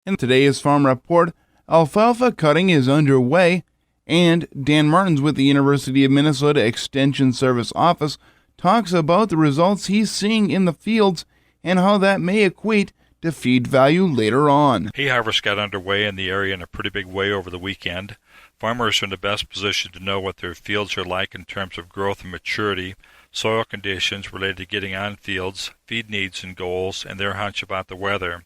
In today's Farm Report, alfalfa cutting is underway, and Dan Martins with the University of Minnesota Extension Service Office talks about the results he's seeing in the fields and how that may equate to feed value later on. Hay harvest got underway in the area in a pretty big way over the weekend. Farmers are in the best position to know what their fields are like in terms of growth and maturity, soil conditions related to getting on fields, feed needs and goals, and their hunch about the weather.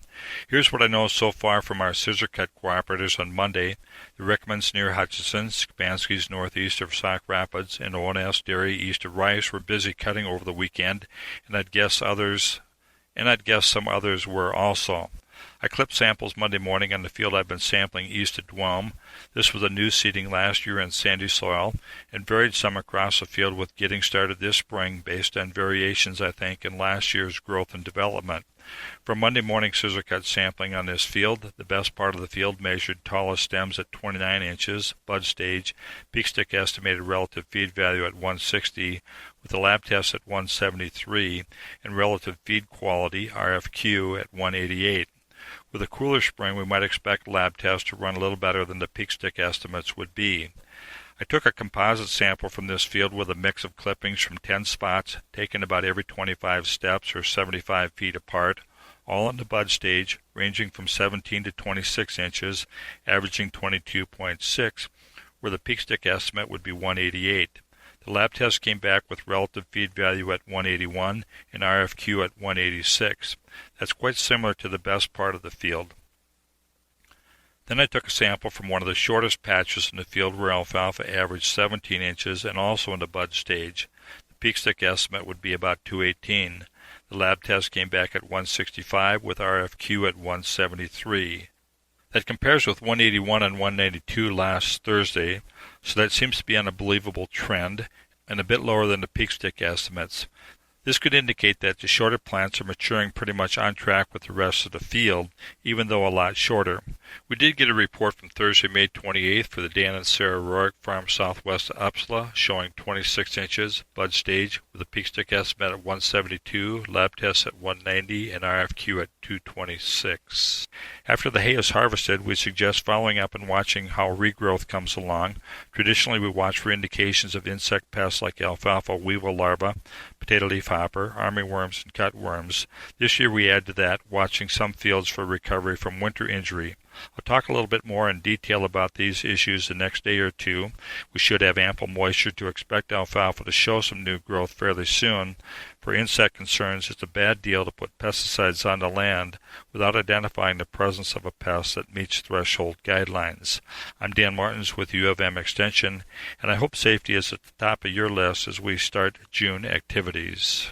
Here's what I know so far from our scissor cut cooperators on Monday. The Rickmans near Hutchinson, Skabanski's northeast of Sauk Rapids, and O&S Dairy east of Rice were busy cutting over the weekend, and I'd guess some others were also. I clipped samples Monday morning on the field I've been sampling east of Dwelm. This was a new seeding last year in sandy soil, and varied some across the field with getting started this spring based on variations, I think, in last year's growth and development. For Monday morning scissor cut sampling on this field, the best part of the field measured tallest stems at 29 inches, bud stage, peak stick estimated relative feed value at 160, with the lab test at 173, and relative feed quality, RFQ, at 188. With a cooler spring, we might expect lab tests to run a little better than the peak stick estimates would be. I took a composite sample from this field with a mix of clippings from 10 spots, taken about every 25 steps or 75 feet apart, all in the bud stage, ranging from 17 to 26 inches, averaging 22.6, where the peak stick estimate would be 188. The lab test came back with relative feed value at 181 and RFQ at 186. That's quite similar to the best part of the field. Then I took a sample from one of the shortest patches in the field where alfalfa averaged 17 inches and also in the bud stage. The peak stick estimate would be about 218. The lab test came back at 165 with RFQ at 173. That compares with 181 and 192 last Thursday, so that seems to be an unbelievable trend and a bit lower than the peak stick estimates. This could indicate that the shorter plants are maturing pretty much on track with the rest of the field, even though a lot shorter. We did get a report from Thursday, May 28th for the Dan and Sarah Rourke farm southwest of Uppsala, showing 26 inches, bud stage, with a peak stick estimate at 172, lab test at 190, and RFQ at 226. After the hay is harvested, we suggest following up and watching how regrowth comes along. Traditionally, we watch for indications of insect pests like alfalfa weevil larvae, potato leaf hopper, armyworms, and cutworms. This year we add to that, watching some fields for recovery from winter injury. I'll talk a little bit more in detail about these issues the next day or two. We should have ample moisture to expect alfalfa to show some new growth fairly soon. For insect concerns, it's a bad deal to put pesticides on the land without identifying the presence of a pest that meets threshold guidelines. I'm Dan Martins with U of M Extension, and I hope safety is at the top of your list as we start June activities.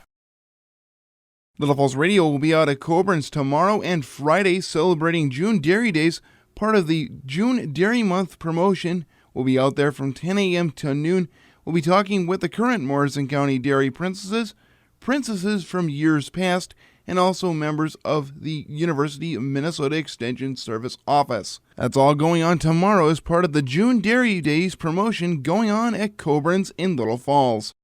Little Falls Radio will be out at Coburn's tomorrow and Friday celebrating June Dairy Days. Part of the June Dairy Month promotion will be out there from 10 a.m. to noon. We'll be talking with the current Morrison County Dairy princesses from years past, and also members of the University of Minnesota Extension Service Office. That's all going on tomorrow as part of the June Dairy Days promotion going on at Coburn's in Little Falls.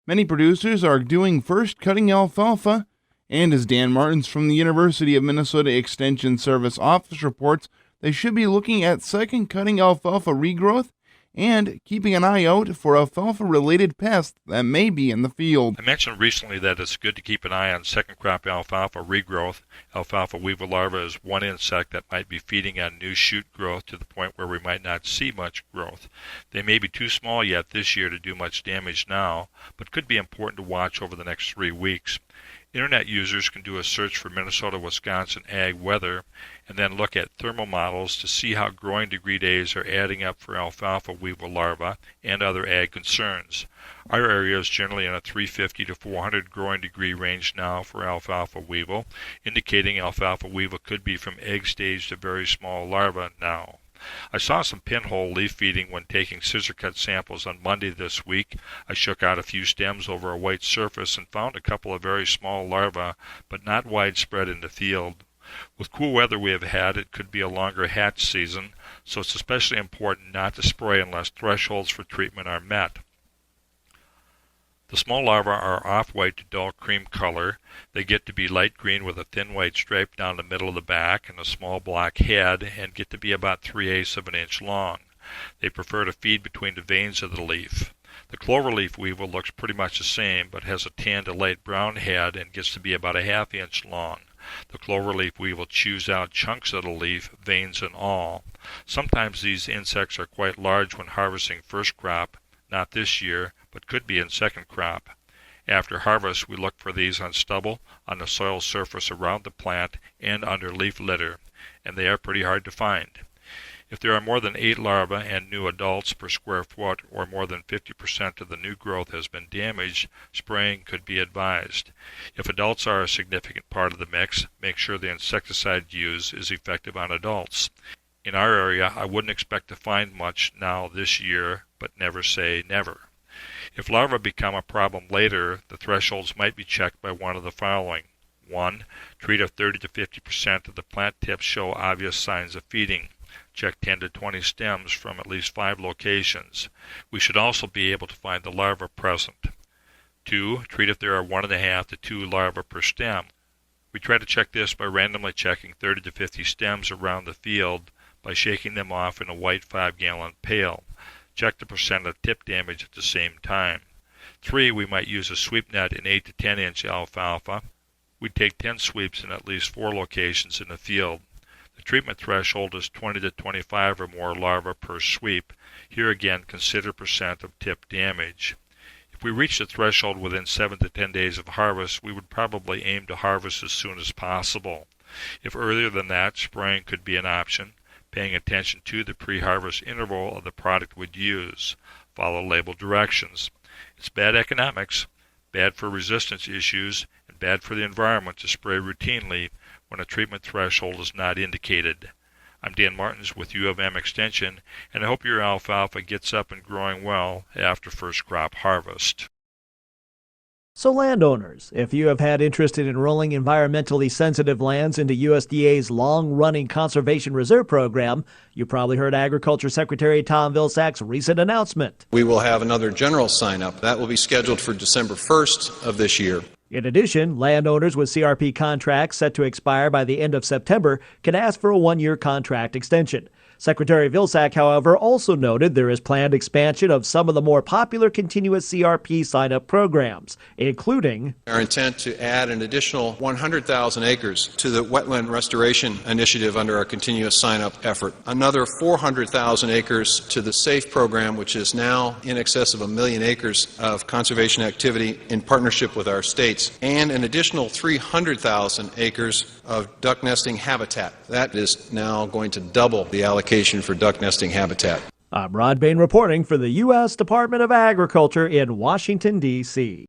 Many producers are doing first cutting alfalfa, and as Dan Martins from the University of Minnesota Extension Service Office reports, they should be looking at second cutting alfalfa regrowth and keeping an eye out for alfalfa-related pests that may be in the field. I mentioned recently that it's good to keep an eye on second crop alfalfa regrowth. Alfalfa weevil larvae is one insect that might be feeding on new shoot growth to the point where we might not see much growth. They may be too small yet this year to do much damage now, but could be important to watch over the next 3 weeks. Internet users can do a search for Minnesota, Wisconsin ag weather and then look at thermal models to see how growing degree days are adding up for alfalfa weevil larvae and other ag concerns. Our area is generally in a 350 to 400 growing degree range now for alfalfa weevil, indicating alfalfa weevil could be from egg stage to very small larvae now. I saw some pinhole leaf feeding when taking scissor cut samples on Monday this week. I shook out a few stems over a white surface and found a couple of very small larvae, but not widespread in the field. With cool weather we have had, it could be a longer hatch season, so it's especially important not to spray unless thresholds for treatment are met. The small larvae are off-white to dull cream color. They get to be light green with a thin white stripe down the middle of the back and a small black head, and get to be about 3/8 of an inch long. They prefer to feed between the veins of the leaf. The cloverleaf weevil looks pretty much the same, but has a tan to light brown head and gets to be about a ½ inch long. The cloverleaf weevil chews out chunks of the leaf, veins and all. Sometimes these insects are quite large when harvesting first crop, not this year, but could be in second crop. After harvest, we look for these on stubble, on the soil surface around the plant, and under leaf litter, and they are pretty hard to find. If there are more than 8 larvae and new adults per square foot, or more than 50% of the new growth has been damaged, spraying could be advised. If adults are a significant part of the mix, make sure the insecticide used is effective on adults. In our area, I wouldn't expect to find much now this year, but never say never. If larvae become a problem later, the thresholds might be checked by one of the following. 1. Treat if 30 to 50% of the plant tips show obvious signs of feeding. Check 10 to 20 stems from at least 5 locations. We should also be able to find the larvae present. 2. Treat if there are 1½ to 2 larvae per stem. We try to check this by randomly checking 30 to 50 stems around the field by shaking them off in a white 5-gallon pail. Check the percent of tip damage at the same time. 3. We might use a sweep net in 8 to 10 inch alfalfa. We'd take 10 sweeps in at least 4 locations in the field. The treatment threshold is 20 to 25 or more larvae per sweep. Here again, consider percent of tip damage. If we reach the threshold within 7 to 10 days of harvest, we would probably aim to harvest as soon as possible. If earlier than that, spraying could be an option, paying attention to the pre-harvest interval of the product we'd use. Follow label directions. It's bad economics, bad for resistance issues, and bad for the environment to spray routinely when a treatment threshold is not indicated. I'm Dan Martins with U of M Extension, and I hope your alfalfa gets up and growing well after first crop harvest. So landowners, if you have had interest in enrolling environmentally sensitive lands into USDA's long-running Conservation Reserve Program, you probably heard Agriculture Secretary Tom Vilsack's recent announcement. We will have another general sign-up. That will be scheduled for December 1st of this year. In addition, landowners with CRP contracts set to expire by the end of September can ask for a 1-year contract extension. Secretary Vilsack, however, also noted there is planned expansion of some of the more popular continuous CRP sign-up programs, including our intent to add an additional 100,000 acres to the wetland restoration initiative under our continuous sign-up effort, another 400,000 acres to the SAFE program, which is now in excess of 1 million acres of conservation activity in partnership with our states, and an additional 300,000 acres of duck nesting habitat. That is now going to double the allocation for duck nesting habitat. I'm Rod Bain reporting for the U.S. Department of Agriculture in Washington, D.C.